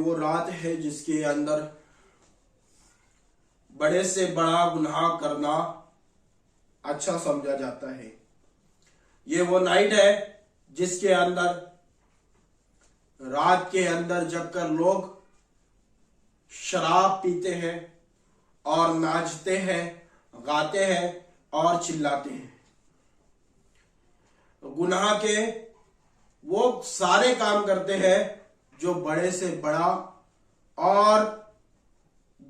वो रात है जिसके अंदर बड़े से बड़ा गुनाह करना अच्छा समझा जाता है। ये वो नाइट है जिसके अंदर रात के अंदर जगकर लोग शराब पीते हैं और नाचते हैं, गाते हैं और चिल्लाते हैं। गुनाह के वो सारे काम करते हैं जो बड़े से बड़ा और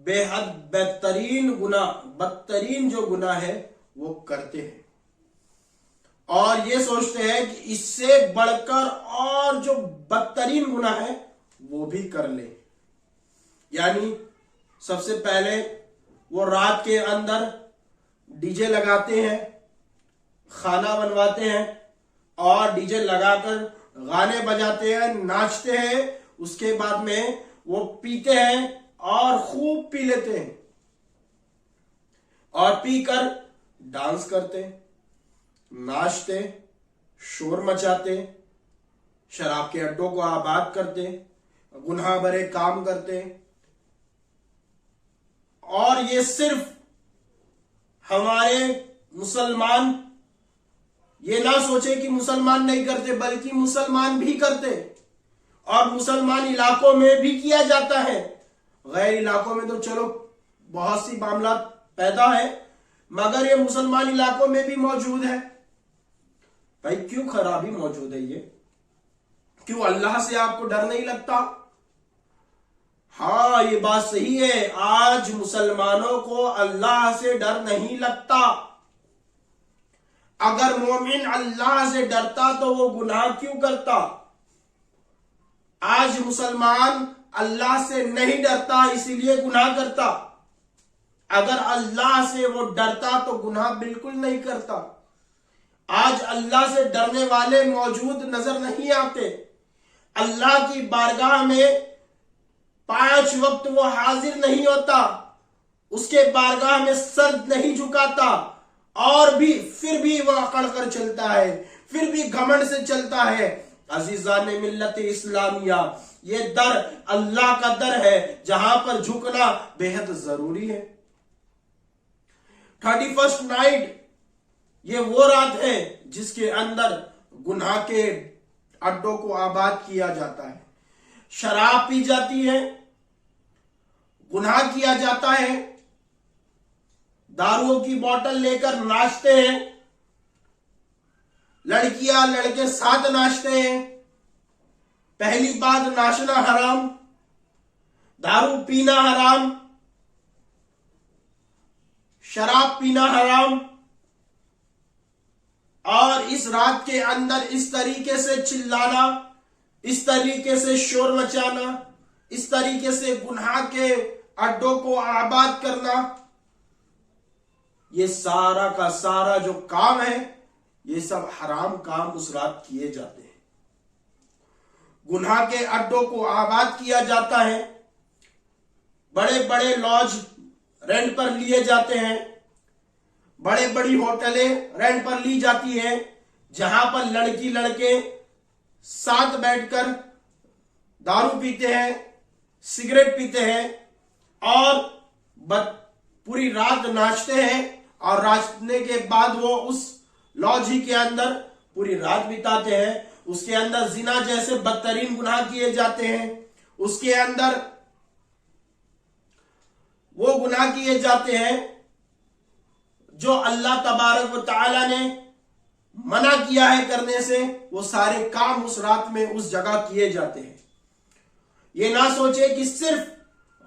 बेहद बदतरीन जो गुनाह है वो करते हैं और ये सोचते हैं कि इससे बढ़कर और जो बदतरीन गुनाह है वो भी कर ले। यानी सबसे पहले वो रात के अंदर डीजे लगाते हैं, खाना बनवाते हैं और डीजे लगाकर गाने बजाते हैं, नाचते हैं। उसके बाद में वो पीते हैं और खूब पी लेते हैं और पीकर डांस करते, नाचते, शोर मचाते, शराब के अड्डों को आबाद करते, गुनाह भरे काम करते। और ये सिर्फ हमारे मुसलमान ये ना सोचे कि मुसलमान नहीं करते, बल्कि मुसलमान भी करते और मुसलमान इलाकों में भी किया जाता है। गैर इलाकों में तो चलो बहुत सी मामला पैदा है, मगर ये मुसलमान इलाकों में भी मौजूद है। भाई क्यों खराबी मौजूद है ये? क्यों अल्लाह से आपको डर नहीं लगता? हाँ, ये बात सही है, आज मुसलमानों को अल्लाह से डर नहीं लगता। अगर मोमिन अल्लाह से डरता तो वो गुनाह क्यों करता? आज मुसलमान अल्लाह से नहीं डरता, इसीलिए गुनाह करता। अगर अल्लाह से वो डरता तो गुनाह बिल्कुल नहीं करता। आज अल्लाह से डरने वाले मौजूद नजर नहीं आते। अल्लाह की बारगाह में 5 वक्त वो हाजिर नहीं होता, उसके बारगाह में सर नहीं झुकाता और भी फिर भी वह अकड़ कर चलता है, फिर भी घमंड से चलता है। अजीजान मिल्लत इस्लामिया, ये दर अल्लाह का दर है जहां पर झुकना बेहद जरूरी है। 31st नाइट ये वो रात है जिसके अंदर गुनाह के अड्डों को आबाद किया जाता है, शराब पी जाती है, गुनाह किया जाता है, दारुओं की बोतल लेकर नाचते हैं, लड़कियां लड़के साथ नाचते हैं। पहली बात, नाचना हराम, दारू पीना हराम, शराब पीना हराम। और इस रात के अंदर इस तरीके से चिल्लाना, इस तरीके से शोर मचाना, इस तरीके से गुनाह के अड्डों को आबाद करना, ये सारा का सारा जो काम है ये सब हराम काम उस रात किए जाते हैं। गुनाह के अड्डों को आबाद किया जाता है, बड़े बड़े लॉज रेंट पर लिए जाते हैं, बड़े बड़ी होटलें रेंट पर ली जाती है, जहां पर लड़की लड़के साथ बैठकर दारू पीते हैं, सिगरेट पीते हैं और पूरी रात नाचते हैं और नाचने के बाद वो उस लॉज ही के अंदर पूरी रात बिताते हैं। उसके अंदर जिना जैसे बदतरीन गुनाह किए जाते हैं, उसके अंदर वो गुनाह किए जाते हैं जो अल्लाह तबारक व तआला ने मना किया है करने से। वो सारे काम उस रात में उस जगह किए जाते हैं। ये ना सोचे कि सिर्फ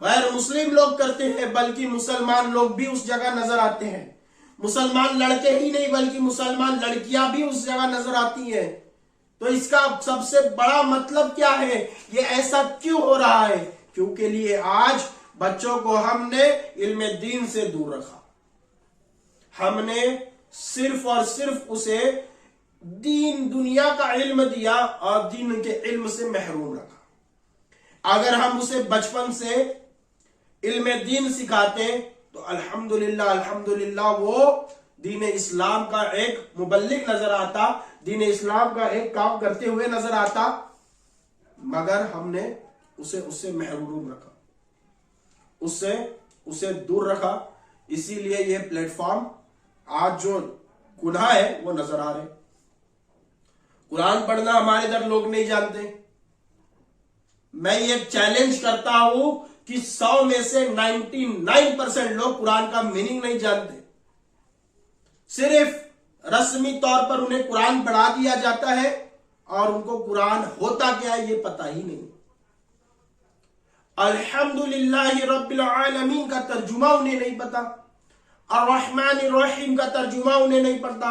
गैर मुस्लिम लोग करते हैं, बल्कि मुसलमान लोग भी उस जगह नजर आते हैं। मुसलमान लड़के ही नहीं बल्कि मुसलमान लड़कियां भी उस जगह नजर आती हैं। तो इसका सबसे बड़ा मतलब क्या है? ये ऐसा क्यों हो रहा है? क्योंकि लिए आज बच्चों को हमने इल्म दीन से दूर रखा। हमने सिर्फ और सिर्फ उसे दीन दुनिया का इल्म दिया और दीन के इल्म से महरूम रखा। अगर हम उसे बचपन से इल्म दीन सिखाते तो अल्हम्दुलिल्लाह अल्हम्दुलिल्लाह वो दीन इस्लाम का एक मुबल्लिग नजर आता, दीन इस्लाम का एक काम करते हुए नजर आता। मगर हमने उसे उससे महरूम रखा, उसे दूर रखा। इसीलिए ये प्लेटफॉर्म आज जो गुनाह है वो नजर आ रहे। कुरान पढ़ना हमारे इधर लोग नहीं जानते। मैं ये चैलेंज करता हूं कि 100 में से 99% लोग कुरान का मीनिंग नहीं जानते। सिर्फ रस्मी तौर पर उन्हें कुरान पढ़ा दिया जाता है और उनको कुरान होता क्या है ये पता ही नहीं। अल्हम्दुलिल्लाहि रब्बिल आलमीन का तर्जुमा उन्हें नहीं पता, अर्रहमानिर रहीम का तर्जुमा उन्हें नहीं पता,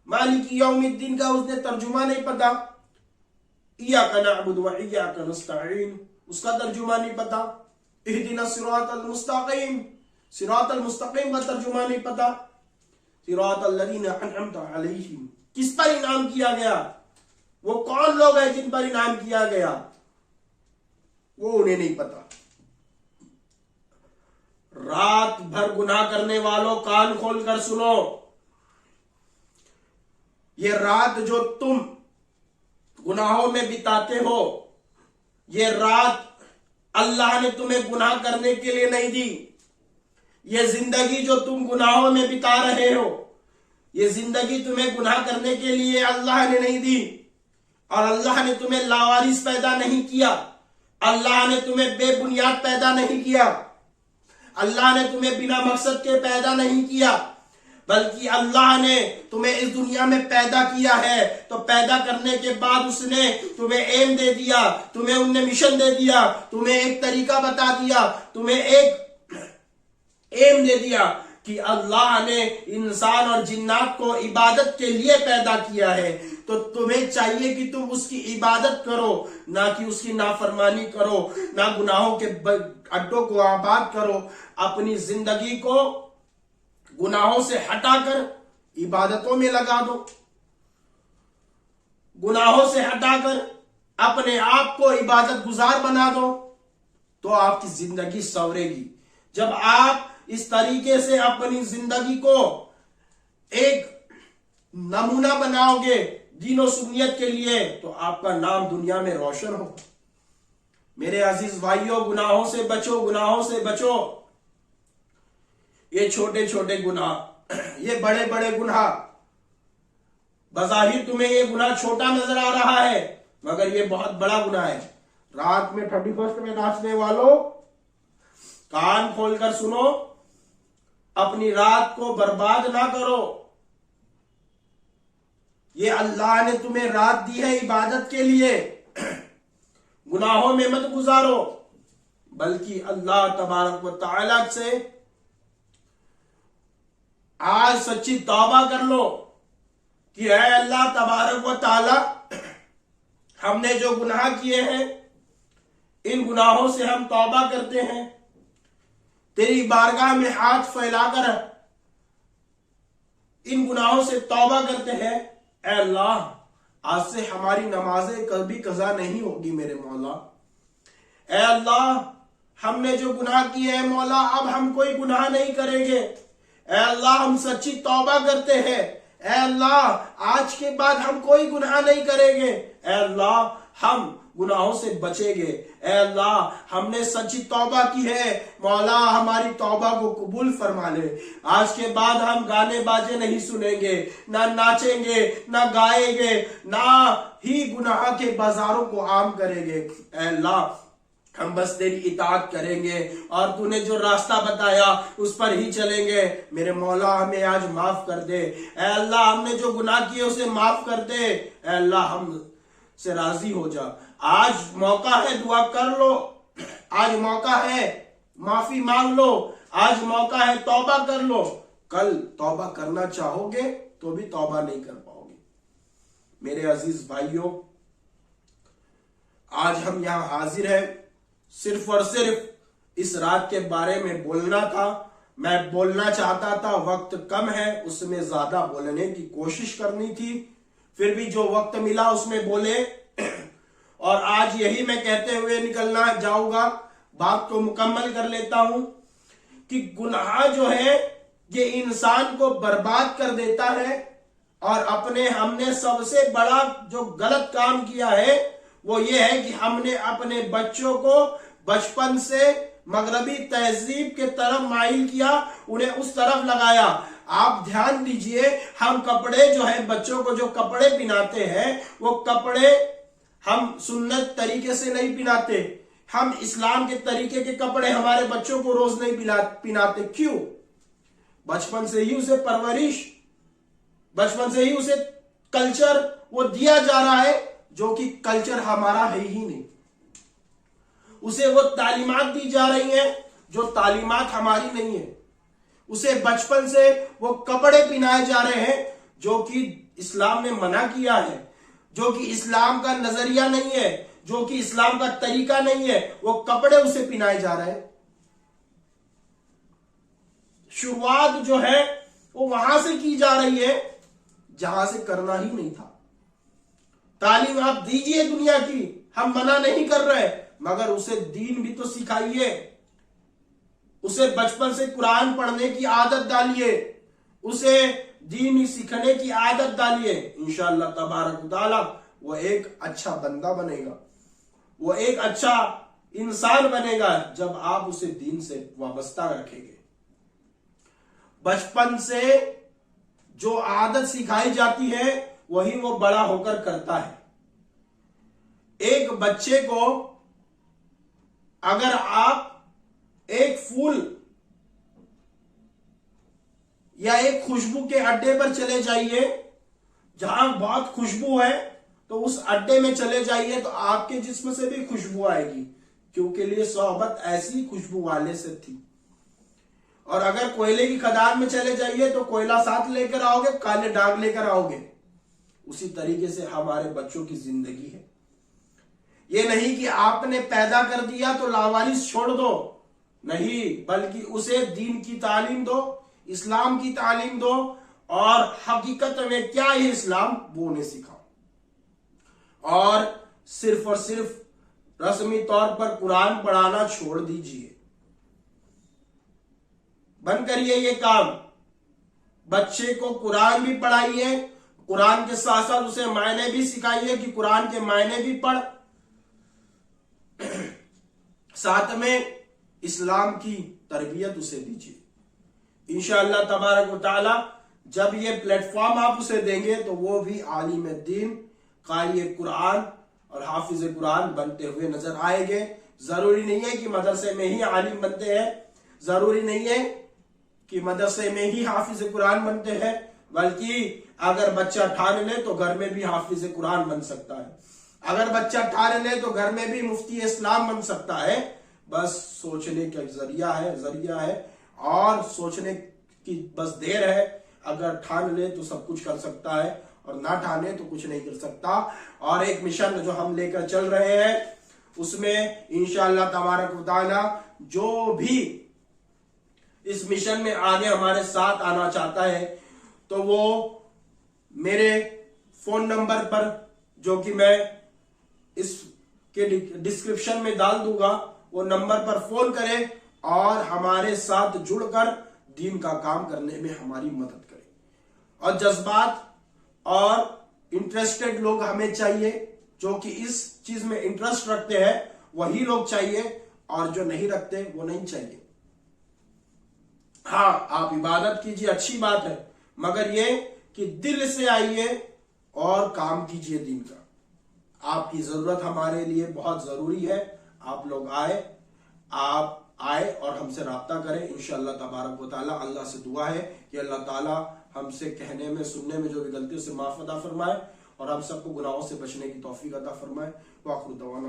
मालिकी यौमिद्दीन का उसने तर्जुमा नहीं पता, इय्याका नअबुदु व इय्याका नस्तईन उसका तर्जुमा नहीं पता, इहदिनस सिरातल मुस्तकीम सिरातल मुस्तकीम का तर्जुमा नहीं पता, सिरातल लज़ीना अनअमता अलैहिम किस पर इनाम किया गया, वो कौन लोग हैं जिन पर इनाम किया गया, वो उन्हें नहीं पता। रात भर गुनाह करने वालों कान खोलकर सुनो, ये रात जो तुम गुनाहों में बिताते हो, ये रात अल्लाह ने तुम्हें गुनाह करने के लिए नहीं दी। ये जिंदगी जो तुम गुनाहों में बिता रहे हो, ये जिंदगी तुम्हें गुनाह करने के लिए अल्लाह ने नहीं दी। और अल्लाह ने तुम्हें लावारिस पैदा नहीं किया, अल्लाह ने तुम्हें बेबुनियाद पैदा नहीं किया, अल्लाह ने तुम्हें बिना मकसद के पैदा नहीं किया, बल्कि अल्लाह ने तुम्हें इस दुनिया में पैदा किया है। तो पैदा करने के बाद उसने तुम्हें एम दे दिया, तुम्हें उन्हें मिशन दे दिया, तुम्हें एक तरीका बता दिया, तुम्हें एक एम दे दिया कि अल्लाह ने इंसान और जिन्नात को इबादत के लिए पैदा किया है। तो तुम्हें चाहिए कि तुम उसकी इबादत करो, ना कि उसकी नाफरमानी करो, ना गुनाहों के अड्डों को आबाद करो। अपनी जिंदगी को गुनाहों से हटाकर इबादतों में लगा दो, गुनाहों से हटाकर अपने आप को इबादत गुजार बना दो, तो आपकी जिंदगी संवरेगी। जब आप इस तरीके से अपनी जिंदगी को एक नमूना बनाओगे दीन और सुन्नियत के लिए, तो आपका नाम दुनिया में रोशन होगा। मेरे अजीज भाइयों, गुनाहों से बचो, गुनाहों से बचो। ये छोटे छोटे गुनाह, ये बड़े बड़े गुनाह, बज़ाहिर तुम्हें ये गुनाह छोटा नजर आ रहा है, मगर ये बहुत बड़ा गुनाह है। रात में 31st में नाचने वालों, कान खोलकर सुनो, अपनी रात को बर्बाद ना करो। ये अल्लाह ने तुम्हें रात दी है इबादत के लिए, गुनाहों में मत गुजारो, बल्कि अल्लाह तबारक व तआला से आज सच्ची तौबा कर लो कि ऐ अल्लाह तबारक व तआला, हमने जो गुनाह किए हैं, इन गुनाहों से हम तौबा करते हैं, तेरी बारगाह में हाथ फैलाकर इन गुनाहों से तौबा करते हैं। ऐ अल्लाह, आज से हमारी नमाजें कभी कज़ा नहीं होगी मेरे मौला। ऐ अल्लाह, हमने जो गुनाह किए हैं मौला, अब हम कोई गुनाह नहीं करेंगे। ऐ अल्लाह, हम सच्ची तौबा करते हैं। ऐ अल्लाह, आज के बाद हम कोई गुनाह नहीं करेंगे। ऐ अल्लाह, हम गुनाहों से बचेंगे। ऐ अल्लाह, हमने सच्ची तौबा की है, मौला हमारी तौबा को कबूल फरमा ले। आज के बाद हम गाने बाजे नहीं सुनेंगे, ना नाचेंगे, ना गाएंगे, ना ही गुनाह के बाजारों को आम करेंगे। ऐ अल्लाह, हम बस तेरी इताअत करेंगे और तूने जो रास्ता बताया उस पर ही चलेंगे। मेरे मौला, हमें आज माफ कर दे। ऐ अल्लाह, हमने जो गुनाह किए उसे माफ कर दे। ऐ अल्लाह, हम से राजी हो जा। आज मौका है, दुआ कर लो, आज मौका है, माफी मांग लो, आज मौका है, तौबा कर लो। कल तौबा करना चाहोगे तो भी तौबा नहीं कर पाओगे। मेरे अजीज भाइयों, आज हम यहां हाजिर हैं सिर्फ और सिर्फ इस रात के बारे में बोलना था। मैं बोलना चाहता था, वक्त कम है, उसमें ज्यादा बोलने की कोशिश करनी थी, फिर भी जो वक्त मिला उसमें बोले। और आज यही मैं कहते हुए निकलना जाऊंगा, बात को मुकम्मल कर लेता हूं कि गुनाह जो है ये इंसान को बर्बाद कर देता है। और हमने सबसे बड़ा जो गलत काम किया है वो ये है कि हमने अपने बच्चों को बचपन से मगरबी तहजीब के तरफ माइल किया, उन्हें उस तरफ लगाया। आप ध्यान दीजिए, हम कपड़े जो है, बच्चों को जो कपड़े पहनाते हैं, वो कपड़े हम सुन्नत तरीके से नहीं पहनाते। हम इस्लाम के तरीके के कपड़े हमारे बच्चों को रोज नहीं पहनाते। क्यों? बचपन से ही उसे परवरिश, बचपन से ही उसे कल्चर वो दिया जा रहा है जो कि कल्चर हमारा है ही नहीं। उसे वो तालीमात दी जा रही हैं जो तालीमात हमारी नहीं है। उसे बचपन से वो कपड़े पहनाए जा रहे हैं जो कि इस्लाम ने मना किया है, जो कि इस्लाम का नजरिया नहीं है, जो कि इस्लाम का तरीका नहीं है। वो कपड़े उसे पहनाए जा रहे हैं। शुरुआत जो है वो वहां से की जा रही है जहां से करना ही नहीं था। तालीम आप दीजिए दुनिया की, हम मना नहीं कर रहे, मगर उसे दीन भी तो सिखाइए। उसे बचपन से कुरान पढ़ने की आदत डालिए, उसे दीन सीखने की आदत डालिए। इंशाअल्लाह तबारक व तआला वो एक अच्छा बंदा बनेगा, वो एक अच्छा इंसान बनेगा जब आप उसे दीन से वाबस्ता रखेंगे। बचपन से जो आदत सिखाई जाती है वही वो बड़ा होकर करता है। एक बच्चे को अगर आप एक फूल या एक खुशबू के अड्डे पर चले जाइए जहां बहुत खुशबू है, तो उस अड्डे में चले जाइए तो आपके जिस्म से भी खुशबू आएगी, क्योंकि लिए सोहबत ऐसी खुशबू वाले से थी। और अगर कोयले की खदान में चले जाइए तो कोयला साथ लेकर आओगे, काले दाग लेकर आओगे। उसी तरीके से हमारे बच्चों की जिंदगी है। ये नहीं कि आपने पैदा कर दिया तो लावारिस छोड़ दो, नहीं, बल्कि उसे दीन की तालीम दो, इस्लाम की तालीम दो, और हकीकत में क्या है इस्लाम वो उन्हें सिखाओ। और सिर्फ रस्मी तौर पर कुरान पढ़ाना छोड़ दीजिए, बंद करिए ये काम। बच्चे को कुरान भी पढ़ाइए, कुरान के साथ साथ उसे मायने भी सिखाइए कि कुरान के मायने भी पढ़, साथ में इस्लाम की तरबियत उसे दीजिए। इंशाअल्लाह तबारक व तआला जब ये प्लेटफॉर्म आप उसे देंगे तो वो भी आलिम दीन, कारी कुरान और हाफिज कुरान बनते हुए नजर आएंगे। जरूरी नहीं है कि मदरसे में ही आलिम बनते हैं, जरूरी नहीं है कि मदरसे में ही हाफिज कुरान बनते हैं, बल्कि अगर बच्चा ठान ले तो घर में भी हाफिज कुरान बन सकता है। अगर बच्चा ठान ले तो घर में भी मुफ्ती इस्लाम बन सकता है। बस सोचने का जरिया है और सोचने की बस देर है। अगर ठान ले तो सब कुछ कर सकता है, और ना ठाने तो कुछ नहीं कर सकता। और एक मिशन जो हम लेकर चल रहे हैं उसमें इंशाअल्लाह तबारक व तआला जो भी इस मिशन में आगे हमारे साथ आना चाहता है तो वो मेरे फोन नंबर पर, जो कि मैं इसके डिस्क्रिप्शन में डाल दूंगा, वो नंबर पर फोन करें और हमारे साथ जुड़कर दीन का काम करने में हमारी मदद करें। और जज्बात और इंटरेस्टेड लोग हमें चाहिए, जो कि इस चीज में इंटरेस्ट रखते हैं वही लोग चाहिए, और जो नहीं रखते वो नहीं चाहिए। हाँ, आप इबादत कीजिए, अच्छी बात है, मगर ये कि दिल से आइए और काम कीजिए दीन का। आपकी जरूरत हमारे लिए बहुत जरूरी है। आप लोग आए और हमसे राब्ता करें। इंशाअल्लाह तबारक व तआला अल्लाह से दुआ है कि अल्लाह ताला हमसे कहने में, सुनने में जो भी गलतियों से माफ अता फरमाए और हम सबको गुनाहों से बचने की तौफीक अता फरमाए। वाखिर दवाना